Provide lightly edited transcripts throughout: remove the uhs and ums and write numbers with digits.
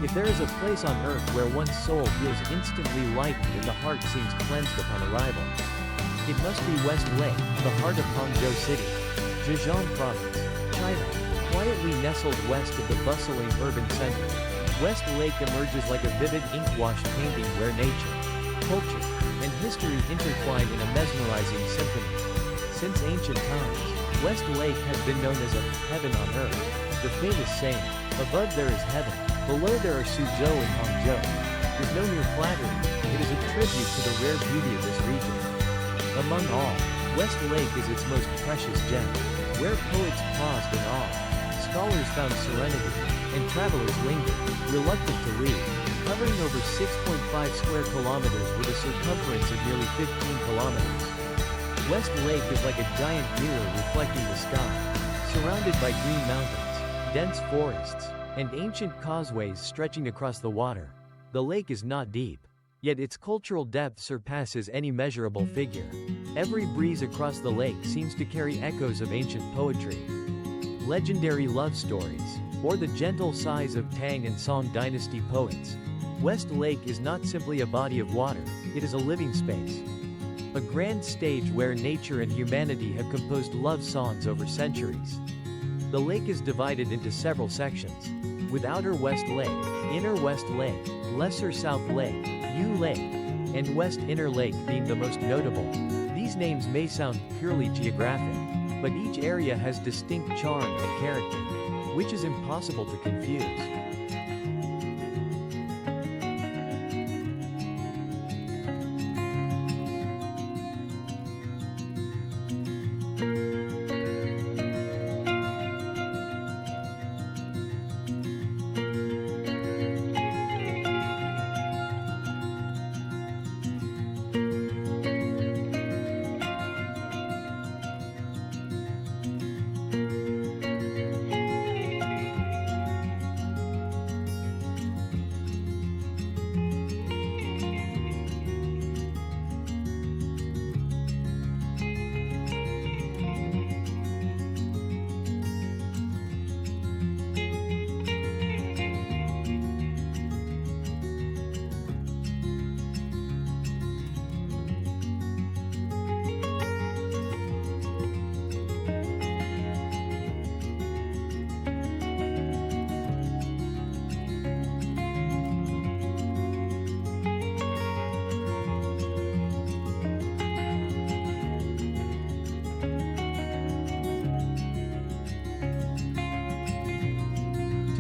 If there is a place on earth where one's soul feels instantly lightened and the heart seems cleansed upon arrival, it must be West Lake, the heart of Hangzhou City, Zhejiang Province, China. Quietly nestled west of the bustling urban center, West Lake emerges like a vivid ink-washed painting where nature, culture, and history intertwine in a mesmerizing symphony. Since ancient times, West Lake has been known as a heaven on earth. The famous saying, above there is heaven, below there are Suzhou and Hangzhou, is no mere flattery, it is a tribute to the rare beauty of this region. Among all, West Lake is its most precious gem, where poets paused in awe, scholars found serenity, and travelers lingered, reluctant to leave. Covering over 6.5 square kilometers with a circumference of nearly 15 kilometers. West Lake is like a giant mirror reflecting the sky, surrounded by green mountains, dense forests, and ancient causeways stretching across the water. The lake is not deep, yet its cultural depth surpasses any measurable figure. Every breeze across the lake seems to carry echoes of ancient poetry, legendary love stories, or the gentle sighs of Tang and Song dynasty poets. West Lake is not simply a body of water, it is a living space. A grand stage where nature and humanity have composed love songs over centuries. The lake is divided into several sections, with Outer West Lake, Inner West Lake, Lesser South Lake, Yu Lake, and West Inner Lake being the most notable. These names may sound purely geographic, but each area has distinct charm and character, which is impossible to confuse.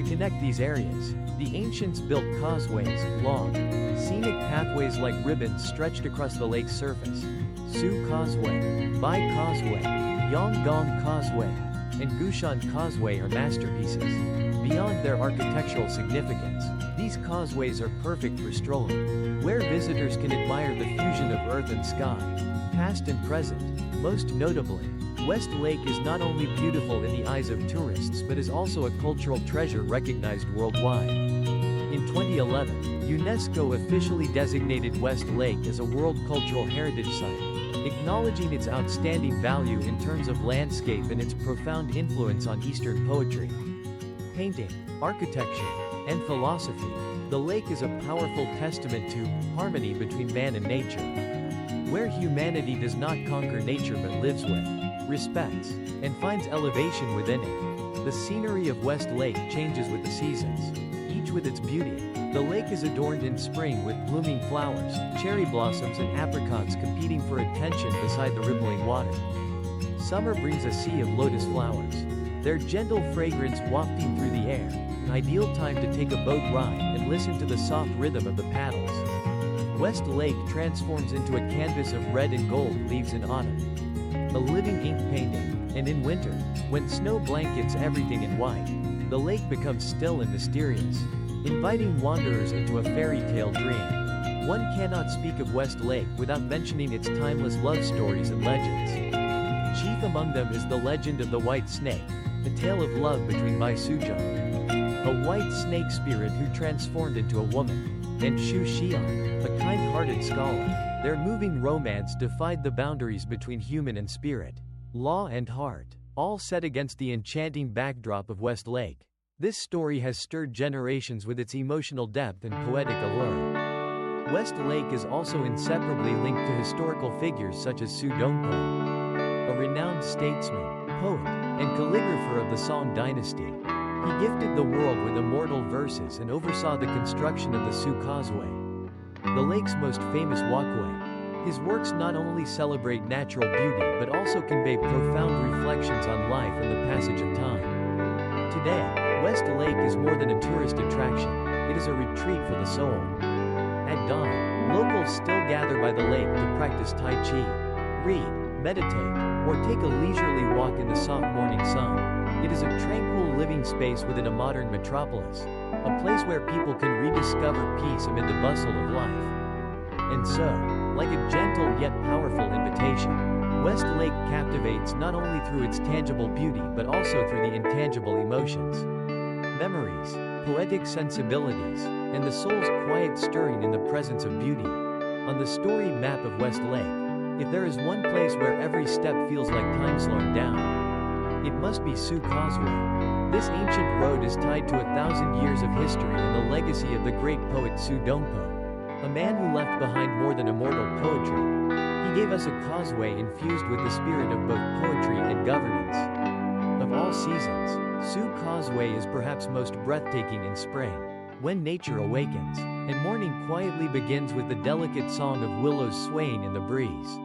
Connect these areas, the ancients built causeways, long, scenic pathways like ribbons stretched across the lake's surface. Su Causeway, Bai Causeway, Yonggong Causeway, and Gushan Causeway are masterpieces. Beyond their architectural significance, these causeways are perfect for strolling, where visitors can admire the fusion of earth and sky, past and present. Most notably, West Lake is not only beautiful in the eyes of tourists but is also a cultural treasure recognized worldwide. In 2011, UNESCO officially designated West Lake as a World Cultural Heritage Site, acknowledging its outstanding value in terms of landscape and its profound influence on Eastern poetry, painting, architecture, and philosophy. The lake is a powerful testament to harmony between man and nature, where humanity does not conquer nature but lives with, respects, and finds elevation within it. The scenery of West Lake changes with the seasons, each with its beauty. The lake is adorned in spring with blooming flowers, cherry blossoms and apricots competing for attention beside the rippling water. Summer brings a sea of lotus flowers, their gentle fragrance wafting through the air, an ideal time to take a boat ride and listen to the soft rhythm of the paddles. West Lake transforms into a canvas of red and gold leaves in autumn, a living ink painting, and in winter, when snow blankets everything in white, the lake becomes still and mysterious, inviting wanderers into a fairy tale dream. One cannot speak of West Lake without mentioning its timeless love stories and legends. Chief among them is the legend of the White Snake, a tale of love between Bai Suzhou, a white snake spirit who transformed into a woman, and Shu Xian, a kind-hearted scholar. Their moving romance defied the boundaries between human and spirit, law and heart, all set against the enchanting backdrop of West Lake. This story has stirred generations with its emotional depth and poetic allure. West Lake is also inseparably linked to historical figures such as Su Causeway, a renowned statesman, poet, and calligrapher of the Song dynasty. He gifted the world with immortal verses and oversaw the construction of the Su Causeway, the lake's most famous walkway. His works not only celebrate natural beauty but also convey profound reflections on life and the passage of time. Today, West Lake is more than a tourist attraction, it is a retreat for the soul. At dawn, locals still gather by the lake to practice Tai Chi, read, meditate, or take a leisurely walk in the soft morning sun. It is a tranquil living space within a modern metropolis, a place where people can rediscover peace amid the bustle of life. And so, like a gentle yet powerful invitation, West Lake captivates not only through its tangible beauty but also through the intangible emotions, memories, poetic sensibilities, and the soul's quiet stirring in the presence of beauty. On the storied map of West Lake, if there is one place where every step feels like time slowing down, it must be Su Causeway. This ancient road is tied to 1,000 years of history and the legacy of the great poet Su Causeway, a man who left behind more than immortal poetry. He gave us a causeway infused with the spirit of both poetry and governance. Of all seasons, Su Causeway is perhaps most breathtaking in spring, when nature awakens, and morning quietly begins with the delicate song of willows swaying in the breeze.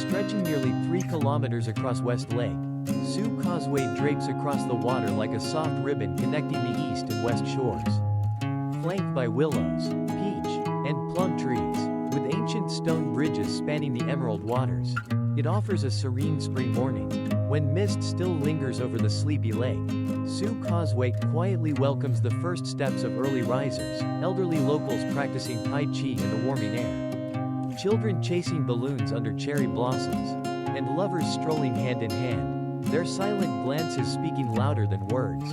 Stretching nearly 3 kilometers across West Lake, Su Causeway drapes across the water like a soft ribbon connecting the east and west shores. Flanked by willows, peach, and plum trees, with ancient stone bridges spanning the emerald waters, it offers a serene spring morning. When mist still lingers over the sleepy lake, Su Causeway quietly welcomes the first steps of early risers, elderly locals practicing Tai Chi in the warming air, children chasing balloons under cherry blossoms, and lovers strolling hand in hand, their silent glances speaking louder than words.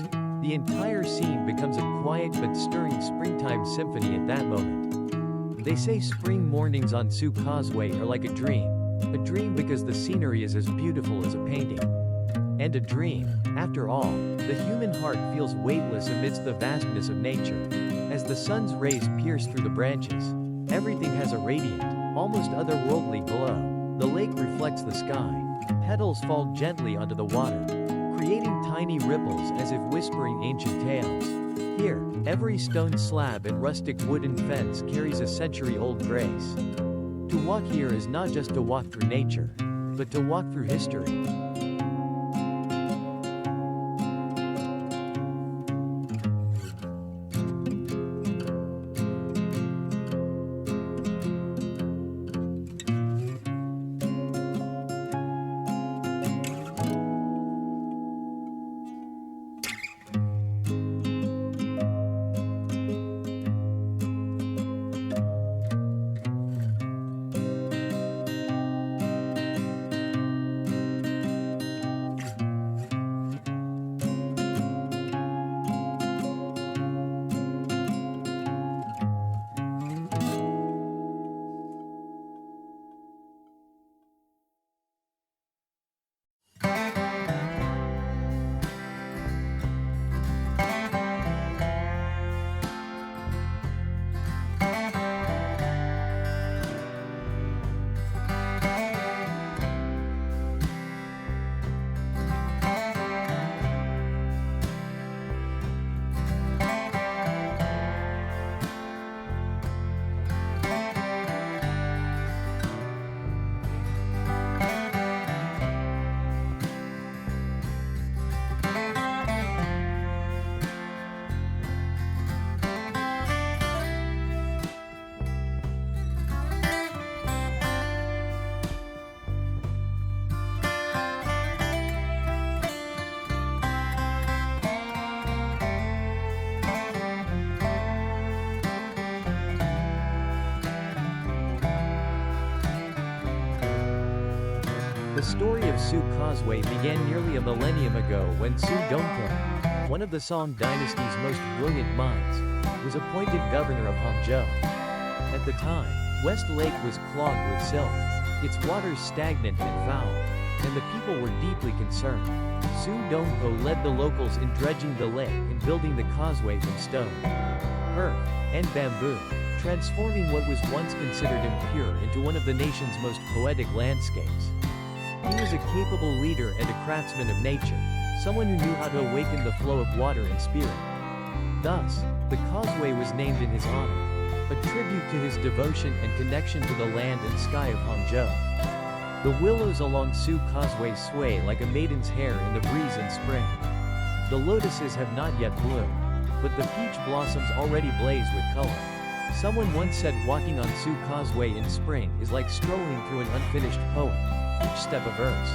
The entire scene becomes a quiet but stirring springtime symphony at that moment. They say spring mornings on Su Causeway are like a dream because the scenery is as beautiful as a painting. And a dream, after all, the human heart feels weightless amidst the vastness of nature. As the sun's rays pierce through the branches, everything has a radiant, almost otherworldly glow. The lake reflects the sky. Petals fall gently onto the water, creating tiny ripples as if whispering ancient tales. Here, every stone slab and rustic wooden fence carries a century-old grace. To walk here is not just to walk through nature, but to walk through history. The story of Su Causeway began nearly a millennium ago when Su Dongpo, one of the Song dynasty's most brilliant minds, was appointed governor of Hangzhou. At the time, West Lake was clogged with silt, its waters stagnant and foul, and the people were deeply concerned. Su Dongpo led the locals in dredging the lake and building the causeway from stone, earth, and bamboo, transforming what was once considered impure into one of the nation's most poetic landscapes. He was a capable leader and a craftsman of nature, someone who knew how to awaken the flow of water and spirit. Thus, the causeway was named in his honor, a tribute to his devotion and connection to the land and sky of Hangzhou. The willows along Su Causeway sway like a maiden's hair in the breeze in spring. The lotuses have not yet bloomed, but the peach blossoms already blaze with color. Someone once said walking on Su Causeway in spring is like strolling through an unfinished poem, each step a verse,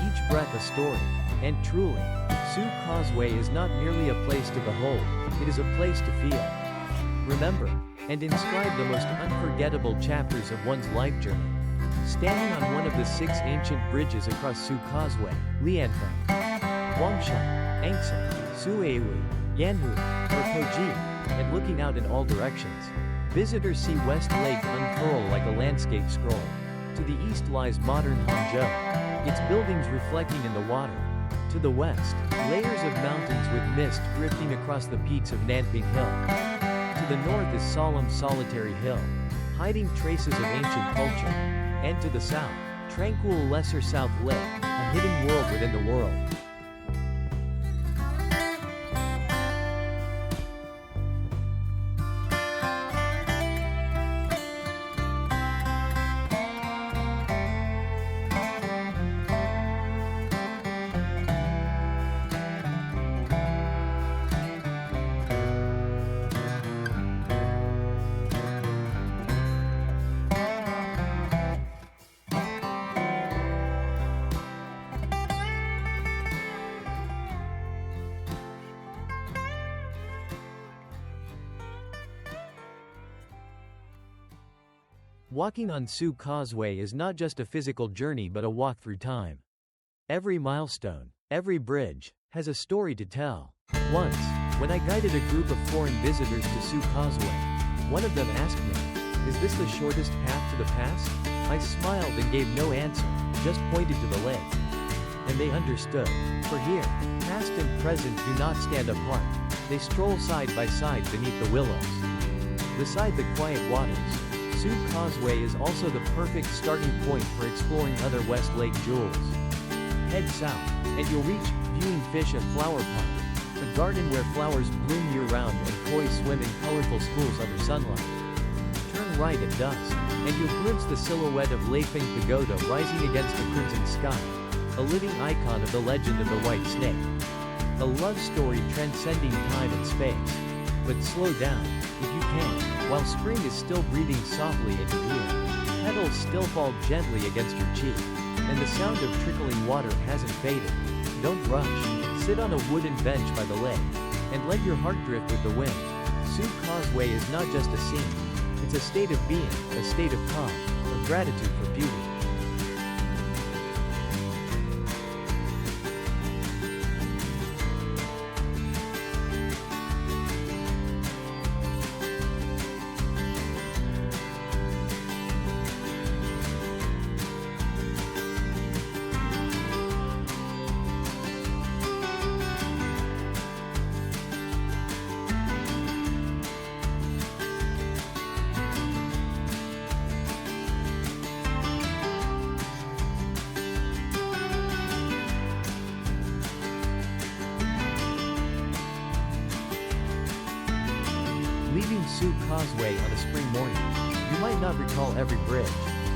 each breath a story. And truly, Su Causeway is not merely a place to behold, it is a place to feel, remember, and inscribe the most unforgettable chapters of one's life journey. Standing on one of the 6 ancient bridges across Su Causeway, Leifeng, Huangshan, Hangzhou, Suiwi, Yanhu, or Poji, and looking out in all directions, visitors see West Lake unfurl like a landscape scroll. To the east lies modern Hangzhou, its buildings reflecting in the water. To the west, layers of mountains with mist drifting across the peaks of Nanping Hill. To the north is solemn solitary hill, hiding traces of ancient culture. And to the south, tranquil Lesser South Lake, a hidden world within the world. Walking on Su Causeway is not just a physical journey but a walk through time. Every milestone, every bridge, has a story to tell. Once, when I guided a group of foreign visitors to Su Causeway, one of them asked me, "Is this the shortest path to the past?" I smiled and gave no answer, just pointed to the lake. And they understood, for here, past and present do not stand apart, they stroll side by side beneath the willows. Beside the quiet waters, Su Causeway is also the perfect starting point for exploring other West Lake jewels. Head south, and you'll reach Viewing Fish and Flower Pond, a garden where flowers bloom year-round and koi swim in colorful schools under sunlight. Turn right at dusk, and you'll glimpse the silhouette of Leifeng Pagoda rising against the crimson sky, a living icon of the legend of the White Snake. A love story transcending time and space. But slow down, if you can, while spring is still breathing softly in your ear. Petals still fall gently against your cheek, and the sound of trickling water hasn't faded. Don't rush, sit on a wooden bench by the lake, and let your heart drift with the wind. Su Causeway is not just a scene, it's a state of being, a state of calm, of gratitude for beauty. Leaving Su Causeway on a spring morning, you might not recall every bridge,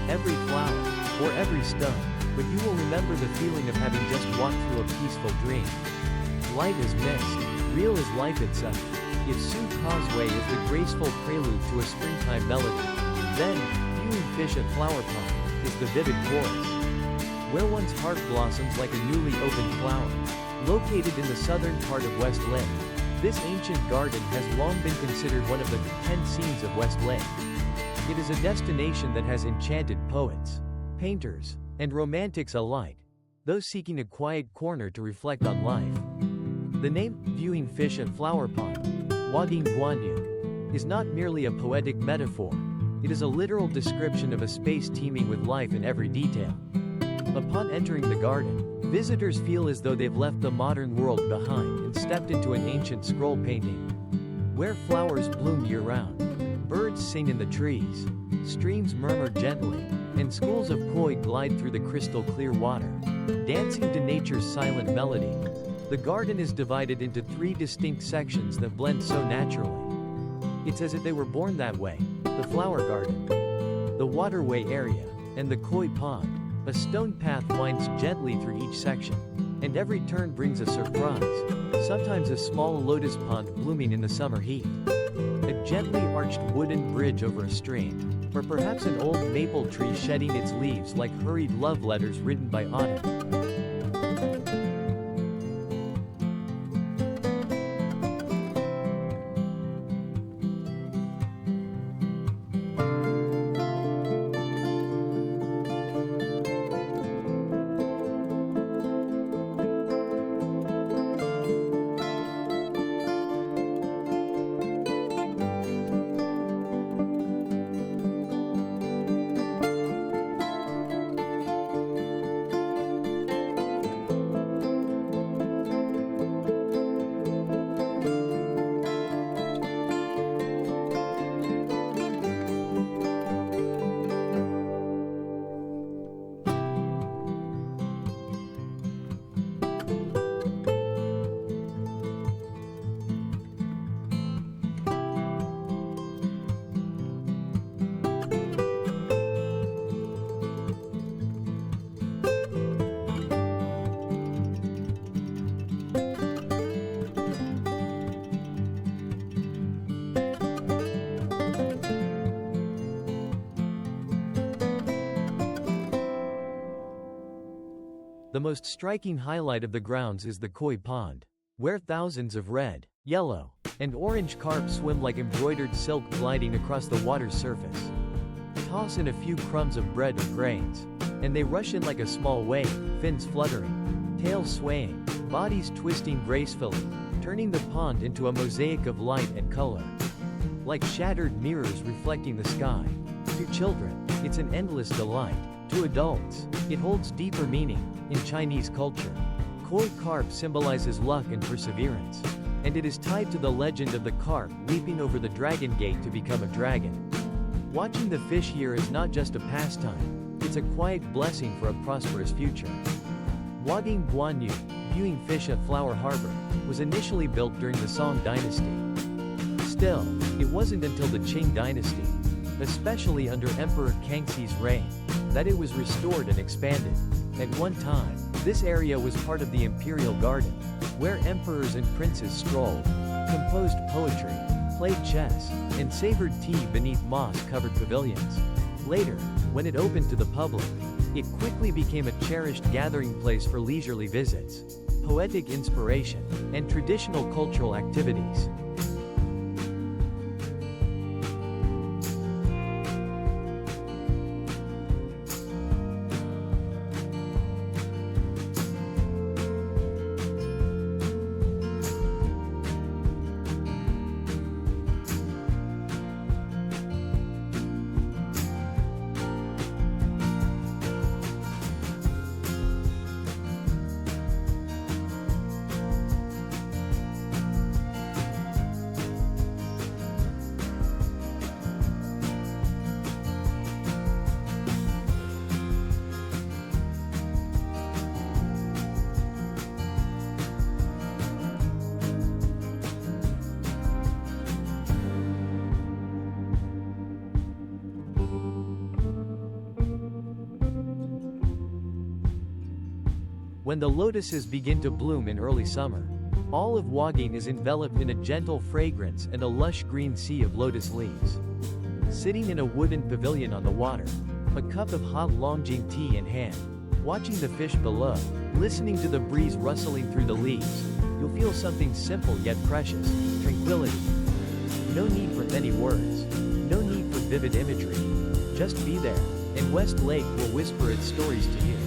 every flower, or every stone, but you will remember the feeling of having just walked through a peaceful dream. Light is mist, real is life itself. If Su Causeway is the graceful prelude to a springtime melody, then Viewing Fish at Flower Pond is the vivid chorus, where one's heart blossoms like a newly opened flower. Located in the southern part of West Lake, this ancient garden has long been considered one of the 10 scenes of West Lake. It is a destination that has enchanted poets, painters, and romantics alike, those seeking a quiet corner to reflect on life. The name, viewing fish at flower pond, Wading Guanyu, is not merely a poetic metaphor, it is a literal description of a space teeming with life in every detail. Upon entering the garden, visitors feel as though they've left the modern world behind and stepped into an ancient scroll painting, where flowers bloom year-round, birds sing in the trees, streams murmur gently, and schools of koi glide through the crystal-clear water, dancing to nature's silent melody. The garden is divided into 3 distinct sections that blend so naturally. It's as if they were born that way: the flower garden, the waterway area, and the koi pond. A stone path winds gently through each section, and every turn brings a surprise, sometimes a small lotus pond blooming in the summer heat, a gently arched wooden bridge over a stream, or perhaps an old maple tree shedding its leaves like hurried love letters written by autumn. The most striking highlight of the grounds is the koi pond, where thousands of red, yellow, and orange carp swim like embroidered silk gliding across the water's surface. Toss in a few crumbs of bread or grains, and they rush in like a small wave, fins fluttering, tails swaying, bodies twisting gracefully, turning the pond into a mosaic of light and color. Like shattered mirrors reflecting the sky. To children, it's an endless delight. To adults, it holds deeper meaning. In Chinese culture, koi carp symbolizes luck and perseverance, and it is tied to the legend of the carp leaping over the dragon gate to become a dragon. Watching the fish here is not just a pastime, it's a quiet blessing for a prosperous future. Wading Guanyu, viewing fish at Flower Harbor, was initially built during the Song dynasty. Still, it wasn't until the Qing dynasty, especially under Emperor Kangxi's reign, that it was restored and expanded. At one time, this area was part of the imperial garden, where emperors and princes strolled, composed poetry, played chess, and savored tea beneath moss-covered pavilions. Later, when it opened to the public, it quickly became a cherished gathering place for leisurely visits, poetic inspiration, and traditional cultural activities. When the lotuses begin to bloom in early summer, all of Wading is enveloped in a gentle fragrance and a lush green sea of lotus leaves. Sitting in a wooden pavilion on the water, a cup of hot Longjing tea in hand, watching the fish below, listening to the breeze rustling through the leaves, you'll feel something simple yet precious: tranquility. No need for many words, no need for vivid imagery. Just be there, and West Lake will whisper its stories to you.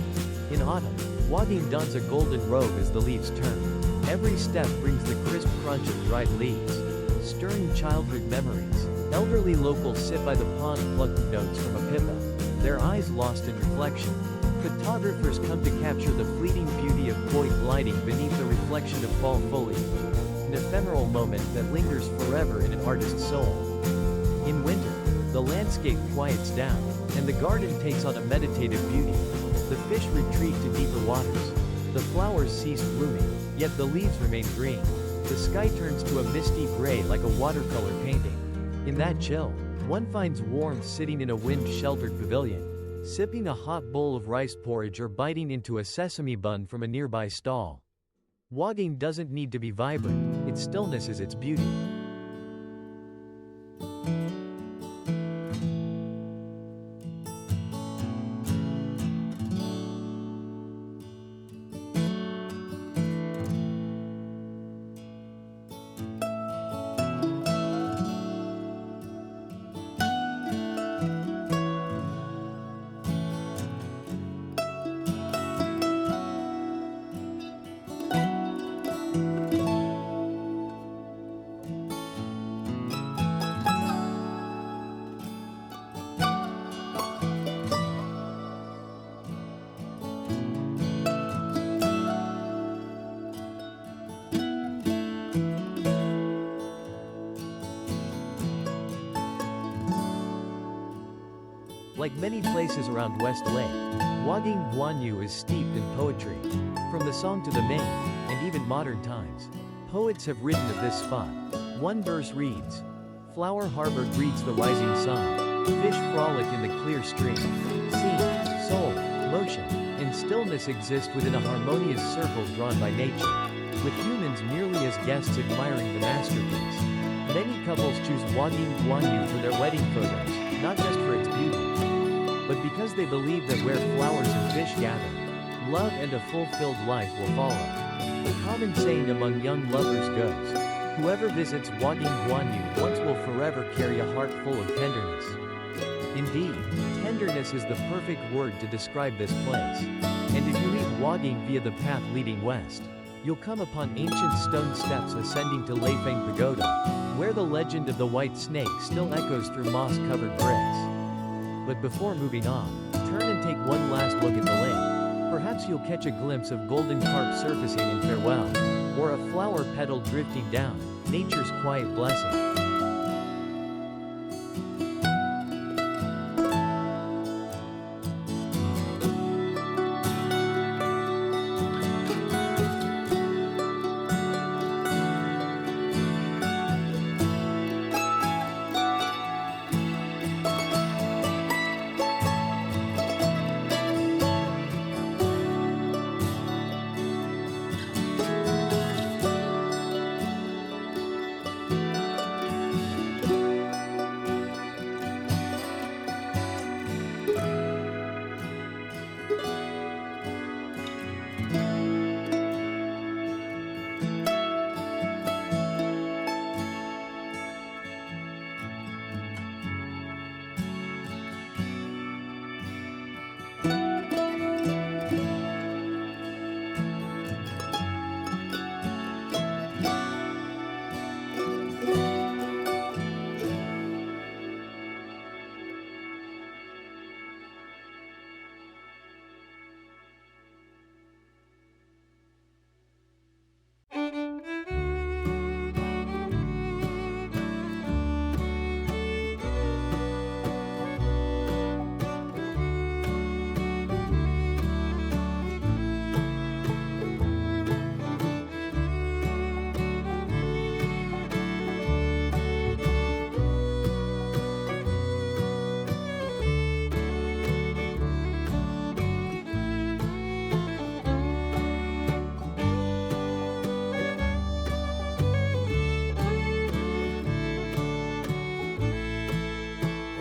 In autumn, Huaging dons a golden robe as the leaves turn. Every step brings the crisp crunch of dried leaves, stirring childhood memories. Elderly locals sit by the pond plucking notes from a pipa, their eyes lost in reflection. Photographers come to capture the fleeting beauty of koi gliding beneath the reflection of fall foliage, an ephemeral moment that lingers forever in an artist's soul. In winter, the landscape quiets down, and the garden takes on a meditative beauty. The fish retreat to deeper waters. The flowers cease blooming, yet the leaves remain green. The sky turns to a misty gray like a watercolor painting. In that chill, one finds warmth sitting in a wind-sheltered pavilion, sipping a hot bowl of rice porridge or biting into a sesame bun from a nearby stall. Huaging doesn't need to be vibrant, its stillness is its beauty. Like many places around West Lake, Huaging Guanyu is steeped in poetry. From the Song to the Ming, and even modern times, poets have written of this spot. One verse reads, "Flower harbor greets the rising sun. Fish frolic in the clear stream. Scene, soul, motion, and stillness exist within a harmonious circle drawn by nature, with humans merely as guests admiring the masterpiece." Many couples choose Huaging Guanyu for their wedding photos, not just for its beauty, but because they believe that where flowers and fish gather, love and a fulfilled life will follow. The common saying among young lovers goes, "Whoever visits Huaging Guanyu once will forever carry a heart full of tenderness." Indeed, tenderness is the perfect word to describe this place. And if you leave Huaging via the path leading west, you'll come upon ancient stone steps ascending to Leifeng Pagoda, where the legend of the white snake still echoes through moss-covered bricks. But before moving on, turn and take one last look at the lake. Perhaps you'll catch a glimpse of golden carp surfacing in farewell, or a flower petal drifting down, nature's quiet blessing.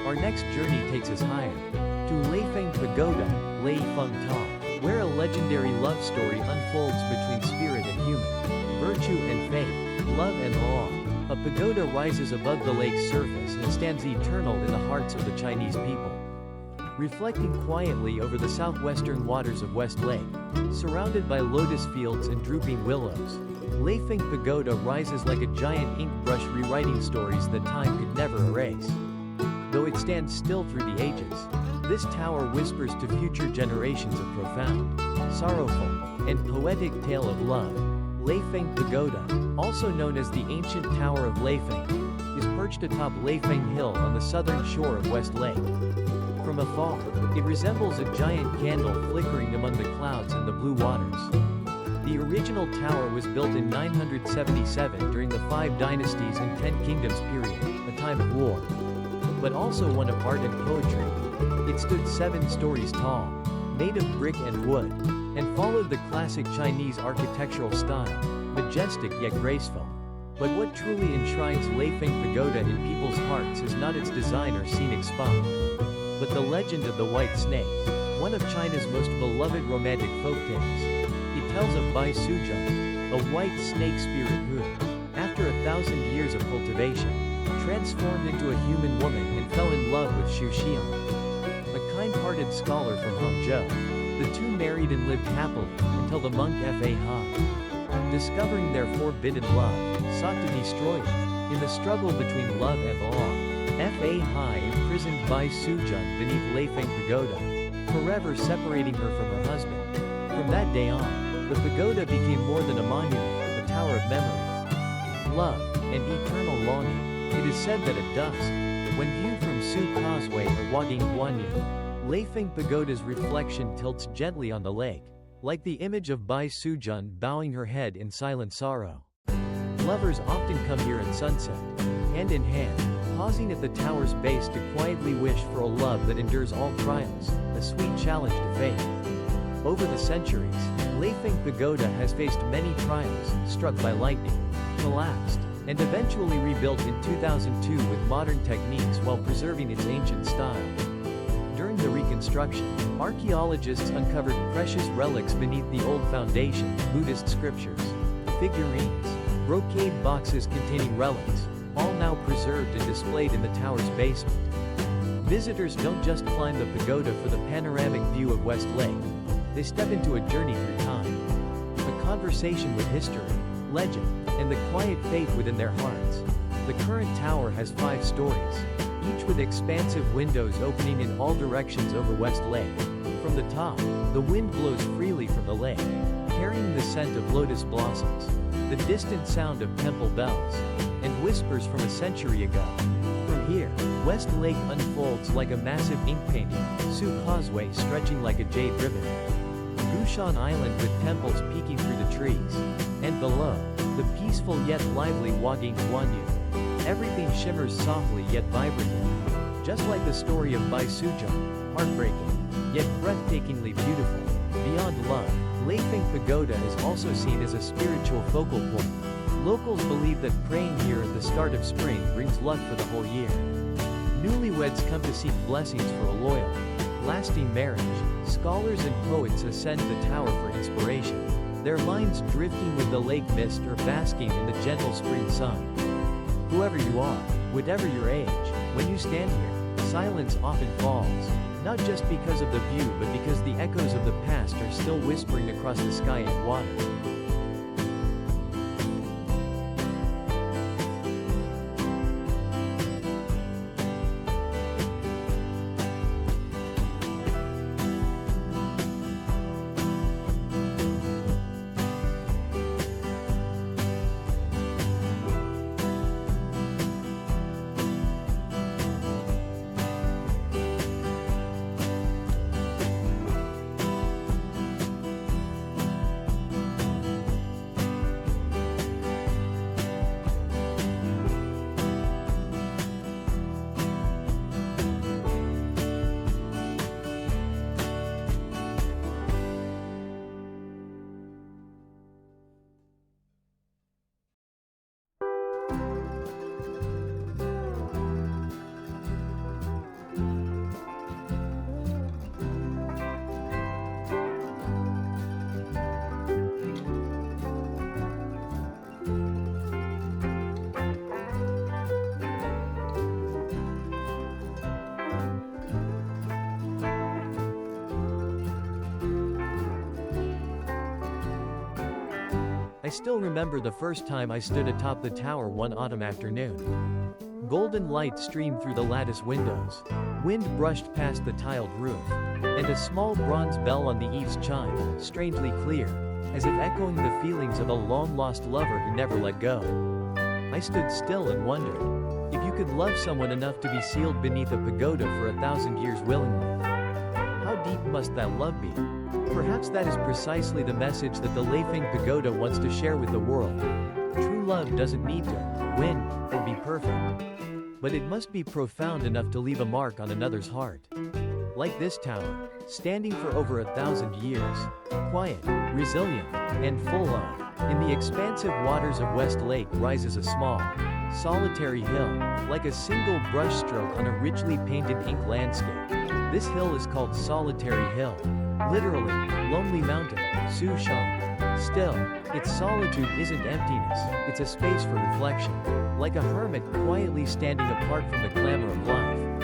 Our next journey takes us higher, to Leifeng Pagoda, Leifeng Ta, where a legendary love story unfolds between spirit and human, virtue and fate, love and law. A pagoda rises above the lake's surface and stands eternal in the hearts of the Chinese people. reflecting quietly over the southwestern waters of West Lake. Surrounded by lotus fields and drooping willows, Leifeng Pagoda rises like a giant ink brush rewriting stories that time could never erase. Though it stands still through the ages, this tower whispers to future generations a profound, sorrowful, and poetic tale of love. Leifeng Pagoda, also known as the ancient Tower of Leifeng, is perched atop Leifeng Hill on the southern shore of West Lake. From afar, it resembles a giant candle flickering among the clouds and the blue waters. The original tower was built in 977 during the 5 Dynasties and 10 Kingdoms period, a time of war, but also one of art and poetry. It stood 7 stories tall, made of brick and wood, and followed the classic Chinese architectural style, majestic yet graceful. But what truly enshrines Leifeng Pagoda in people's hearts is not its design or scenic spot, but the legend of the White Snake, one of China's most beloved romantic folktales. It tells of Bai Suzhen, a white snake spirit who, after 1,000 years of cultivation, transformed into a human woman and fell in love with Xu Xian, a kind-hearted scholar from Hangzhou. The two married and lived happily until the monk Fa Hai, discovering their forbidden love, sought to destroy it. In the struggle between love and law, Fa Hai imprisoned Bai Suzhen beneath Leifeng Pagoda, forever separating her from her husband. From that day on, the pagoda became more than a monument, a tower of memory, love, and eternal longing. It is said that at dusk, when viewed from Su Causeway or Huaging Guanyu, Leifeng Pagoda's reflection tilts gently on the lake, like the image of Bai Suzhen bowing her head in silent sorrow. Lovers often come here at sunset, hand in hand, pausing at the tower's base to quietly wish for a love that endures all trials, a sweet challenge to fate. Over the centuries, Leifeng Pagoda has faced many trials, struck by lightning, collapsed, and eventually rebuilt in 2002 with modern techniques while preserving its ancient style. During the reconstruction, archaeologists uncovered precious relics beneath the old foundation, Buddhist scriptures, figurines, brocade boxes containing relics, all now preserved and displayed in the tower's basement. Visitors don't just climb the pagoda for the panoramic view of West Lake. They step into a journey through time, a conversation with history, legend, and the quiet faith within their hearts. The current tower has 5 stories, each with expansive windows opening in all directions over West Lake. From the top, the wind blows freely from the lake, carrying the scent of lotus blossoms, the distant sound of temple bells, and whispers from a century ago. From here, West Lake unfolds like a massive ink painting, Su Causeway stretching like a jade ribbon, Gushan Island with temples peeking through the trees, and below, the peaceful yet lively Huaging Guanyu. Everything shimmers softly yet vibrantly, just like the story of Bai Suzhen, heartbreaking, yet breathtakingly beautiful. Beyond love, Leifeng Pagoda is also seen as a spiritual focal point. Locals believe that praying here at the start of spring brings luck for the whole year. Newlyweds come to seek blessings for a loyal, lasting marriage. Scholars and poets ascend the tower for inspiration, their minds drifting with the lake mist or basking in the gentle spring sun. Whoever you are, whatever your age, when you stand here, silence often falls, not just because of the view but because the echoes of the past are still whispering across the sky and water. I still remember the first time I stood atop the tower one autumn afternoon. Golden light streamed through the lattice windows. Wind brushed past the tiled roof. And a small bronze bell on the eaves chimed, strangely clear, as if echoing the feelings of a long-lost lover who never let go. I stood still and wondered, if you could love someone enough to be sealed beneath a pagoda for 1,000 years willingly, how deep must that love be? Perhaps that is precisely the message that the Leifeng Pagoda wants to share with the world. True love doesn't need to win or be perfect. But it must be profound enough to leave a mark on another's heart. Like this tower, standing for over 1,000 years, quiet, resilient, and full of, in the expansive waters of West Lake rises a small, solitary hill, like a single brushstroke on a richly painted ink landscape. This hill is called Solitary Hill. Literally, Lonely Mountain, Su Causeway. Still, its solitude isn't emptiness, it's a space for reflection. Like a hermit quietly standing apart from the clamor of life.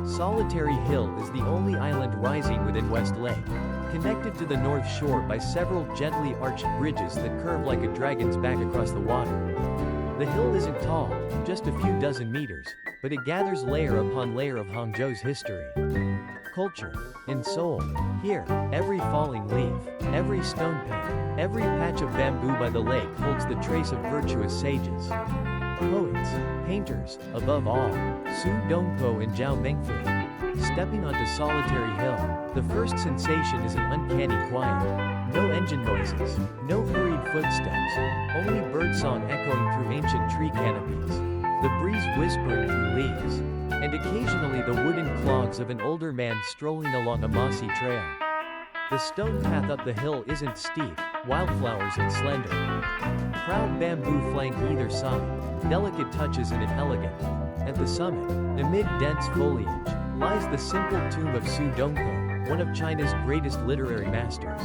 Solitary Hill is the only island rising within West Lake, connected to the north shore by several gently arched bridges that curve like a dragon's back across the water. The hill isn't tall, just a few dozen meters, but it gathers layer upon layer of Hangzhou's history, culture, and soul. Here, every falling leaf, every stone pen, every patch of bamboo by the lake holds the trace of virtuous sages. Poets, painters, above all, Su Causeway and Zhao Mengfei. Stepping onto Solitary Hill, the first sensation is an uncanny quiet. No engine noises, no hurried footsteps, only birdsong echoing through ancient tree canopies, the breeze whispering through leaves, and occasionally the wooden clogs of an older man strolling along a mossy trail. The stone path up the hill isn't steep, wildflowers and slender. Proud bamboo flank either side, delicate touches in an elegant. At the summit, amid dense foliage, lies the simple tomb of Su Causeway, one of China's greatest literary masters.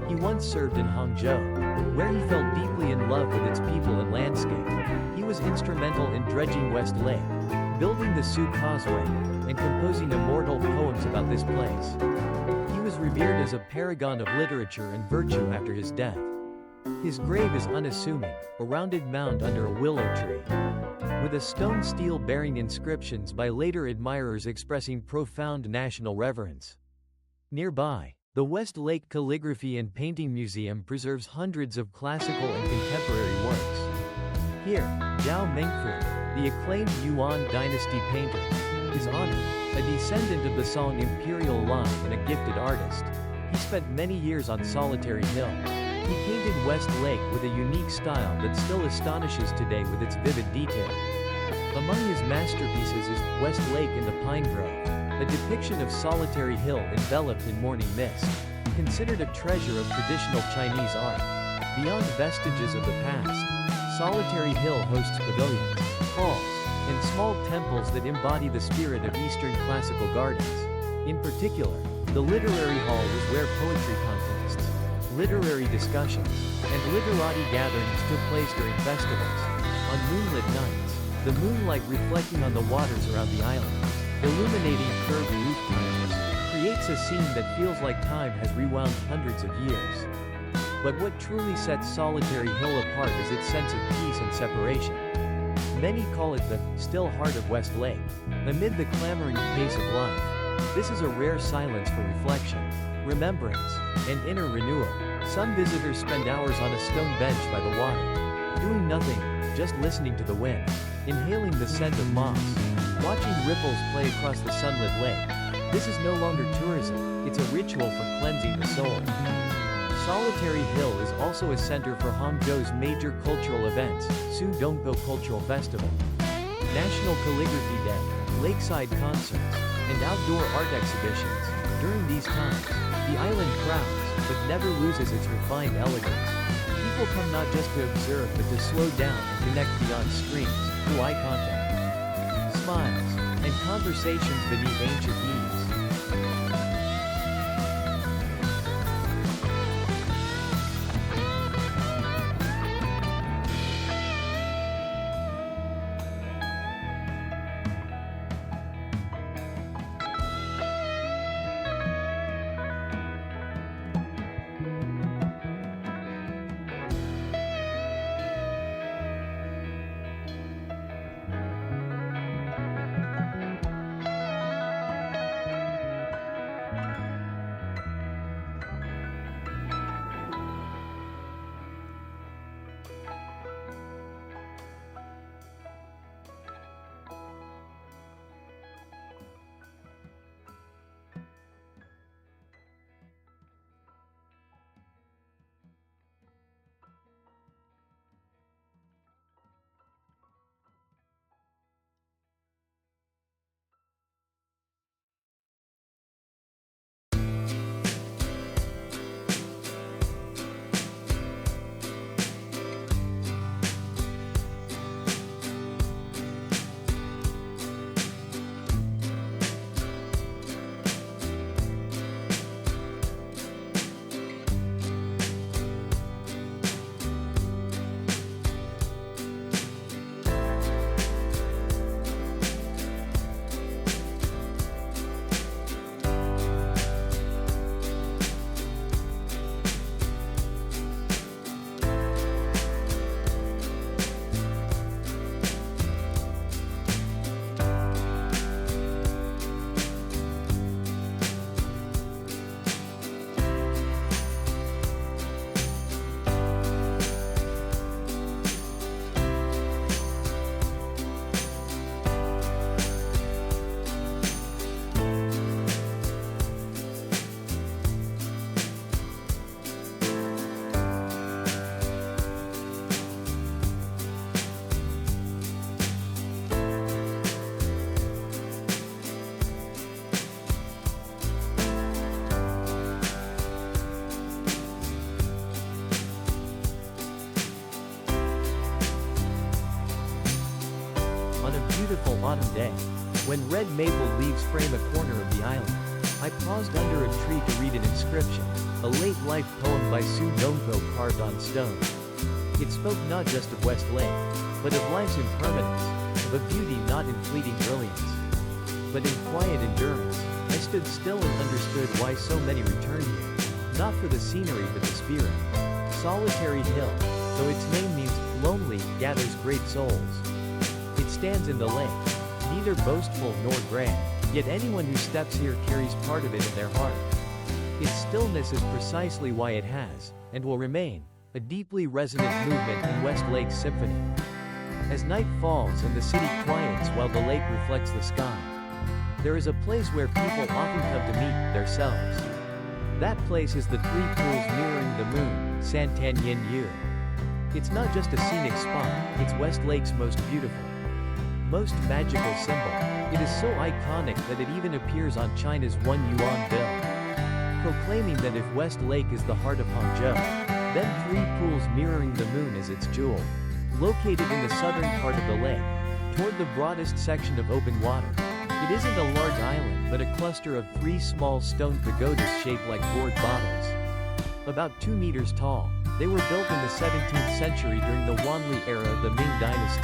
He once served in Hangzhou, where he fell deeply in love with its people and landscape. He was instrumental in dredging West Lake, building the Su Causeway, and composing immortal poems about this place. He was revered as a paragon of literature and virtue after his death. His grave is unassuming, a rounded mound under a willow tree, with a stone stele bearing inscriptions by later admirers expressing profound national reverence. Nearby, the West Lake Calligraphy and Painting Museum preserves hundreds of classical and contemporary works. Here, Zhao Mengfei, the acclaimed Yuan dynasty painter, is honored, a descendant of the Song imperial line and a gifted artist. He spent many years on Solitary Hill. He painted West Lake with a unique style that still astonishes today with its vivid detail. Among his masterpieces is West Lake in the Pine Grove, a depiction of Solitary Hill enveloped in morning mist, considered a treasure of traditional Chinese art. Beyond vestiges of the past, Solitary Hill hosts pavilions, halls, and small temples that embody the spirit of Eastern classical gardens. In particular, the Literary Hall was where poetry contests, literary discussions, and literati gatherings took place during festivals. On moonlit nights, the moonlight reflecting on the waters around the island, illuminating curved roof tiles, creates a scene that feels like time has rewound hundreds of years. But what truly sets Solitary Hill apart is its sense of peace and separation. Many call it the still heart of West Lake. Amid the clamoring pace of life, this is a rare silence for reflection, remembrance, and inner renewal. Some visitors spend hours on a stone bench by the water, doing nothing, just listening to the wind, inhaling the scent of moss, watching ripples play across the sunlit lake. This is no longer tourism, it's a ritual for cleansing the soul. Solitary Hill is also a center for Hangzhou's major cultural events, Su Cultural Festival, National Calligraphy Day, lakeside concerts, and outdoor art exhibitions. During these times, the island crowds, but never loses its refined elegance. People come not just to observe but to slow down and connect beyond screens, through eye contact, smiles, and conversations beneath ancient eaves. Beautiful autumn day, when red maple leaves frame a corner of the island, I paused under a tree to read an inscription, a late life poem by Su Causeway carved on stone. It spoke not just of West Lake, but of life's impermanence, of a beauty not in fleeting brilliance, but in quiet endurance. I stood still and understood why so many return here, not for the scenery but the spirit. Solitary Hill, though its name means lonely, gathers great souls. It stands in the lake, neither boastful nor grand, yet anyone who steps here carries part of it in their heart. Its stillness is precisely why it has, and will remain, a deeply resonant movement in West Lake's symphony. As night falls and the city quiets while the lake reflects the sky, there is a place where people often come to meet themselves. That place is the three pools mirroring the moon, Santan Yin Yu. It's not just a scenic spot, it's West Lake's most beautiful, most magical symbol. It is so iconic that it even appears on China's 1 yuan bill, proclaiming that if West Lake is the heart of Hangzhou, then three pools mirroring the moon is its jewel. Located in the southern part of the lake, toward the broadest section of open water, it isn't a large island but a cluster of three small stone pagodas shaped like gourd bottles. About 2 meters tall. They were built in the 17th century during the Wanli era of the Ming Dynasty.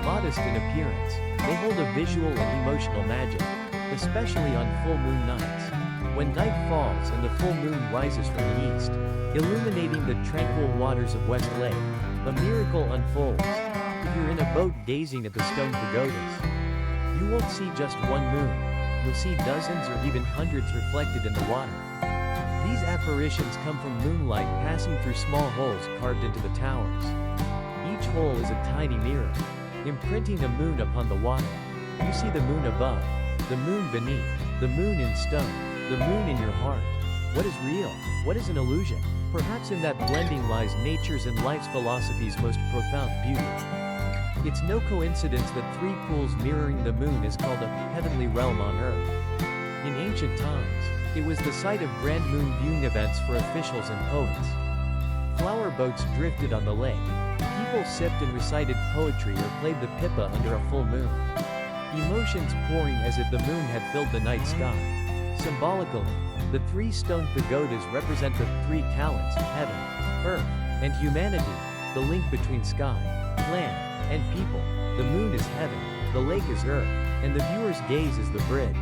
Modest in appearance, they hold a visual and emotional magic, especially on full moon nights. When night falls and the full moon rises from the east, illuminating the tranquil waters of West Lake, a miracle unfolds. If you're in a boat gazing at the stone pagodas, you won't see just one moon. You'll see dozens or even hundreds reflected in the water. These apparitions come from moonlight passing through small holes carved into the towers. Each hole is a tiny mirror, imprinting a moon upon the water. You see the moon above, the moon beneath, the moon in stone, the moon in your heart. What is real? What is an illusion? Perhaps in that blending lies nature's and life's philosophy's most profound beauty. It's no coincidence that 3 pools mirroring the moon is called a heavenly realm on earth. In ancient times, it was the site of grand moon viewing events for officials and poets. Flower boats drifted on the lake. People sipped and recited poetry or played the pipa under a full moon. Emotions pouring as if the moon had filled the night sky. Symbolically, the 3 stone pagodas represent the 3 talents, heaven, earth, and humanity, the link between sky, land, and people. The moon is heaven, the lake is earth, and the viewer's gaze is the bridge.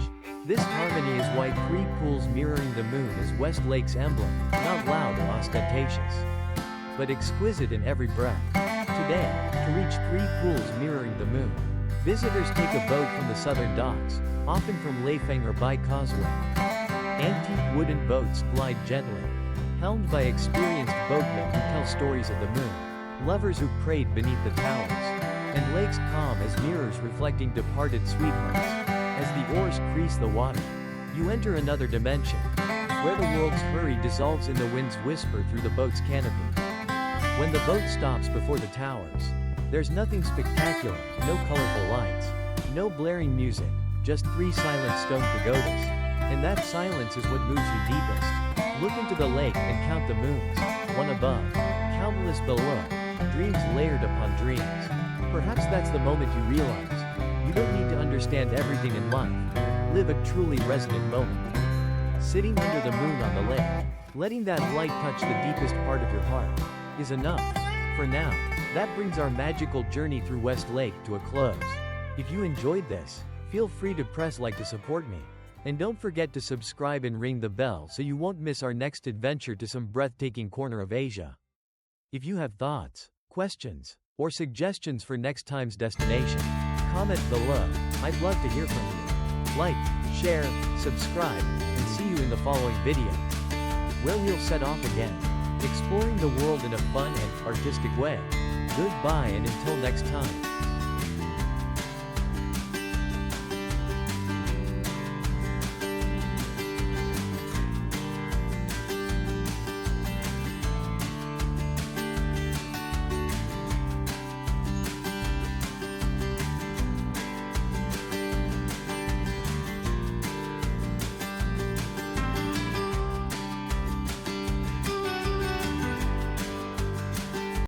This harmony is why 3 pools mirroring the moon is West Lake's emblem, not loud or ostentatious, but exquisite in every breath. Today, to reach 3 pools mirroring the moon, visitors take a boat from the southern docks, often from Leifeng or Bai Causeway. Antique wooden boats glide gently, helmed by experienced boatmen who tell stories of the moon, lovers who prayed beneath the towers, and lakes calm as mirrors reflecting departed sweethearts. As the oars crease the water, you enter another dimension, where the world's hurry dissolves in the wind's whisper through the boat's canopy. When the boat stops before the towers, there's nothing spectacular, no colorful lights, no blaring music, just 3 silent stone pagodas. And that silence is what moves you deepest. Look into the lake and count the moons, one above, countless below, dreams layered upon dreams. Perhaps that's the moment you realize, you don't need to understand everything in life. Live a truly resonant moment. Sitting under the moon on the lake, letting that light touch the deepest part of your heart, is enough. For now, that brings our magical journey through West Lake to a close. If you enjoyed this, feel free to press like to support me. And don't forget to subscribe and ring the bell so you won't miss our next adventure to some breathtaking corner of Asia. If you have thoughts, questions, or suggestions for next time's destination, comment below. I'd love to hear from you. Like, share, subscribe, and see you in the following video, where we'll set off again, exploring the world in a fun and artistic way. Goodbye and until next time.